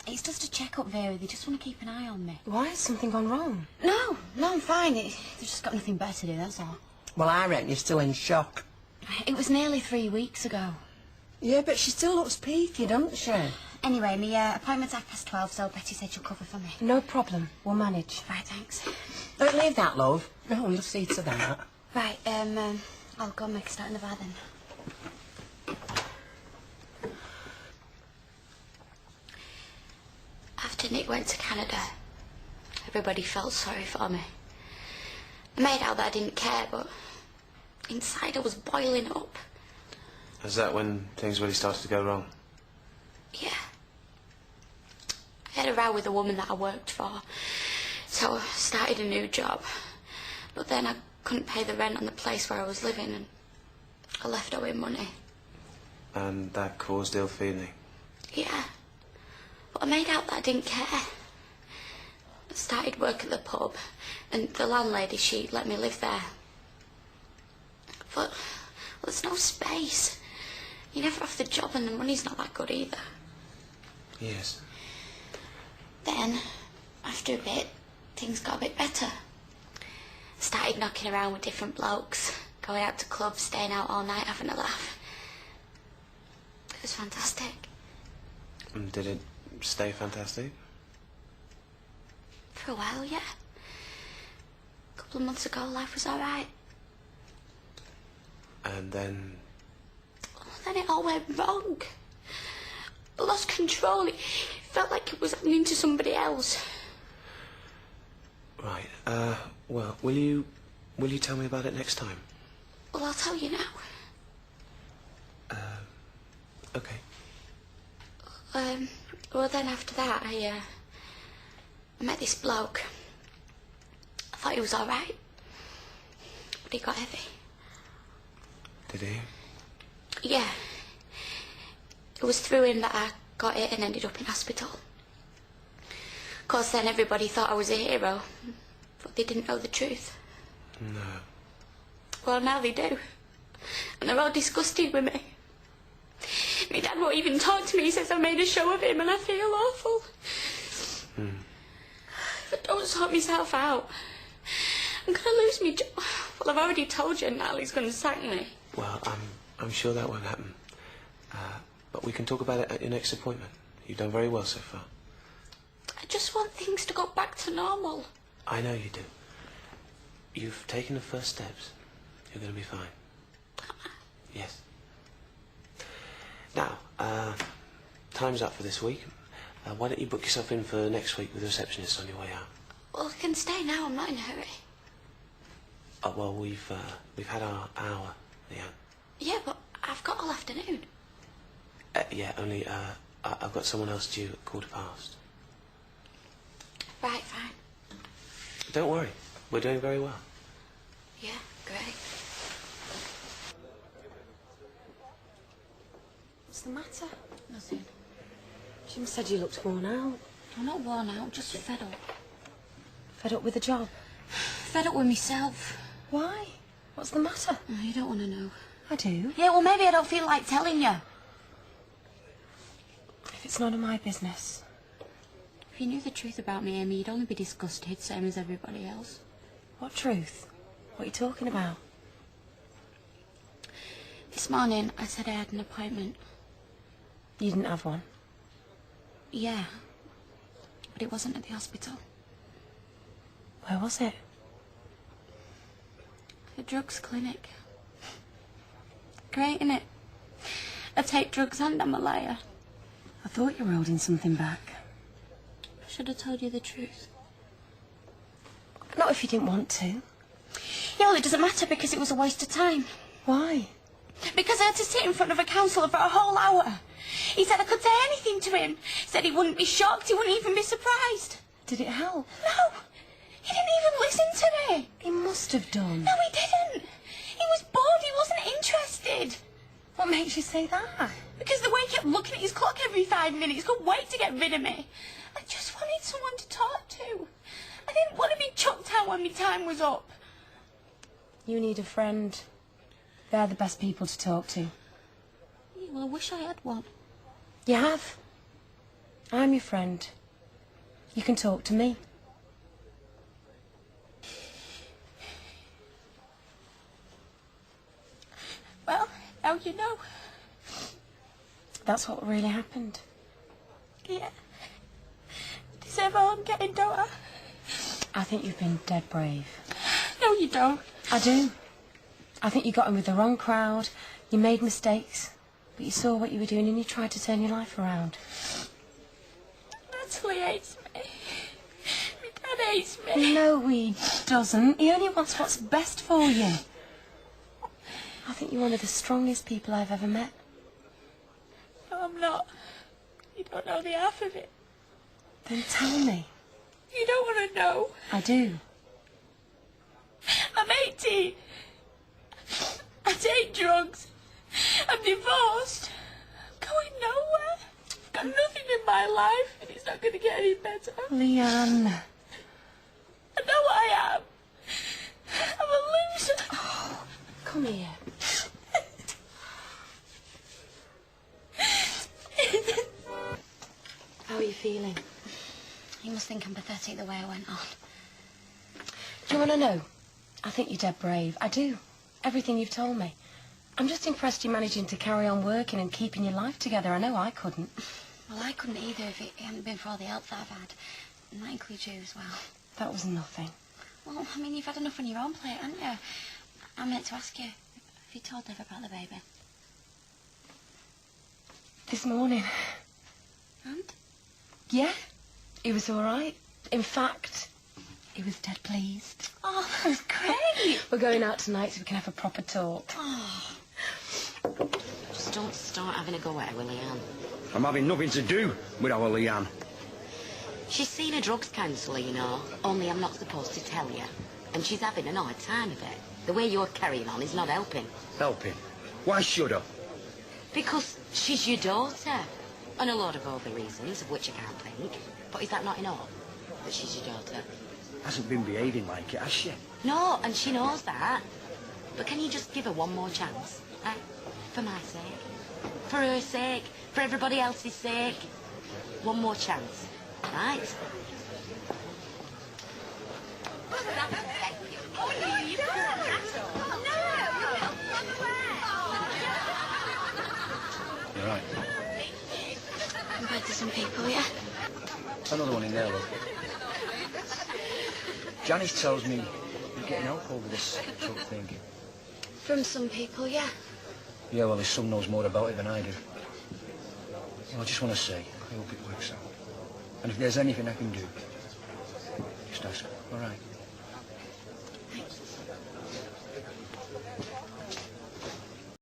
It's just a check-up, Vera. They just want to keep an eye on me. Why? Has something gone wrong? No, I'm fine. They've just got nothing better to do, that's all. Well, I reckon you're still in shock. It was nearly 3 weeks ago. Yeah, but she still looks peaky, doesn't she? Anyway, my appointment's 12:30, so Betty said she'll cover for me. No problem. We'll manage. Right, thanks. Don't leave that, love. No, we'll see to that. Right, I'll go and make a start in the bar then. After Nick went to Canada, everybody felt sorry for me. I made out that I didn't care, but inside I was boiling up. Is that when things really started to go wrong? Yeah. I had a row with a woman that I worked for, so I started a new job. But then I couldn't pay the rent on the place where I was living, and I left owing money. And that caused ill feeling? Yeah. But I made out that I didn't care. I started work at the pub, and the landlady, she let me live there. But there's no space. You're never off the job, and the money's not that good either. Yes. Then, after a bit, things got a bit better. I started knocking around with different blokes, going out to clubs, staying out all night, having a laugh. It was fantastic. And did it stay fantastic? For a while, yeah. A couple of months ago, life was all right. And then... Then it all went wrong. I lost control. It felt like it was happening to somebody else. Right, well, will you tell me about it next time? Well, I'll tell you now. Okay. Well, then after that, I met this bloke. I thought he was all right, but he got heavy. Did he? Yeah. It was through him that I got it and ended up in hospital. Of course, then everybody thought I was a hero, but they didn't know the truth. No. Well, now they do. And they're all disgusted with me. My dad won't even talk to me. He says I made a show of him and I feel awful. If I don't sort myself out, I'm going to lose my job. Well, I've already told you now he's going to sack me. Well, I'm sure that won't happen. But we can talk about it at your next appointment. You've done very well so far. I just want things to go back to normal. I know you do. You've taken the first steps. You're going to be fine. Yes. Now, time's up for this week. Why don't you book yourself in for next week with the receptionist on your way out? Well, I can stay now. I'm not in a hurry. Oh, well, we've had our hour, Leanne. Yeah, but I've got all afternoon. Yeah, only I've got someone else due at 15:15. Right, fine. Don't worry, we're doing very well. Yeah, great. What's the matter? Nothing. Jim said you looked worn out. I'm not worn out, just fed up. Fed up with the job? Fed up with myself. Why? What's the matter? Oh, you don't want to know. I do. Yeah, well, maybe I don't feel like telling you. If it's none of my business. If you knew the truth about me, Amy, you'd only be disgusted, same as everybody else. What truth? What are you talking about? This morning, I said I had an appointment. You didn't have one? Yeah, but it wasn't at the hospital. Where was it? The drugs clinic. Great, innit? I take drugs and I'm a liar. I thought you were holding something back. I should have told you the truth. Not if you didn't want to. Yeah, well, it doesn't matter because it was a waste of time. Why? Because I had to sit in front of a counsellor for a whole hour. He said I could say anything to him. Said he wouldn't be shocked, he wouldn't even be surprised. Did it help? No, he didn't even listen to me. He must have done. No, he didn't. He was bored, he wasn't interested. What makes you say that? Because the way he kept looking at his clock every 5 minutes, couldn't wait to get rid of me. I just wanted someone to talk to. I didn't want to be chucked out when my time was up. You need a friend. They're the best people to talk to. Yeah, well, I wish I had one. You have? I'm your friend. You can talk to me. Well, how do you know? That's what really happened. Yeah. Deserve all I'm getting, don't I? I think you've been dead brave. No, you don't. I do. I think you got in with the wrong crowd, you made mistakes, but you saw what you were doing and you tried to turn your life around. Natalie hates me. My dad hates me. No, he doesn't. He only wants what's best for you. I think you're one of the strongest people I've ever met. No, I'm not. You don't know the half of it. Then tell me. You don't want to know. I do. I'm 18. I take drugs. I'm divorced. I'm going nowhere. I've got nothing in my life, and it's not going to get any better. Leanne. I know what I am. I'm a loser. Oh, come here. How are you feeling? You must think I'm pathetic the way I went on. Do you want to know? I think you're dead brave. I do. Everything you've told me. I'm just impressed you're managing to carry on working and keeping your life together. I know I couldn't. Well, I couldn't either if it hadn't been for all the help that I've had. And that includes you as well. That was nothing. Well, I mean, you've had enough on your own plate, haven't you? I meant to ask you, have you told Dev about the baby? This morning. And? Yeah, he was all right. In fact, he was dead pleased. Oh, that was great. We're going out tonight so we can have a proper talk. Oh. Just don't start having a go at her with Leanne. I'm having nothing to do with our Leanne. She's seen a drugs counsellor, you know, only I'm not supposed to tell you. And she's having an hard time of it. The way you're carrying on is not helping. Helping? Why should I? Because she's your daughter. And a lot of other reasons, of which I can't think. But is that not enough? That she's your daughter? Hasn't been behaving like it, has she? No, and she knows that. But can you just give her one more chance? Eh? For my sake. For her sake. For everybody else's sake. One more chance. Right? You're right. Compared to some people, yeah? Another one in there, look. Janice tells me you're getting help over this drug thing. From some people, yeah. Yeah, well, there's some knows more about it than I do. Well, I just want to say, I hope it works out. And if there's anything I can do, just ask. All right? Thanks.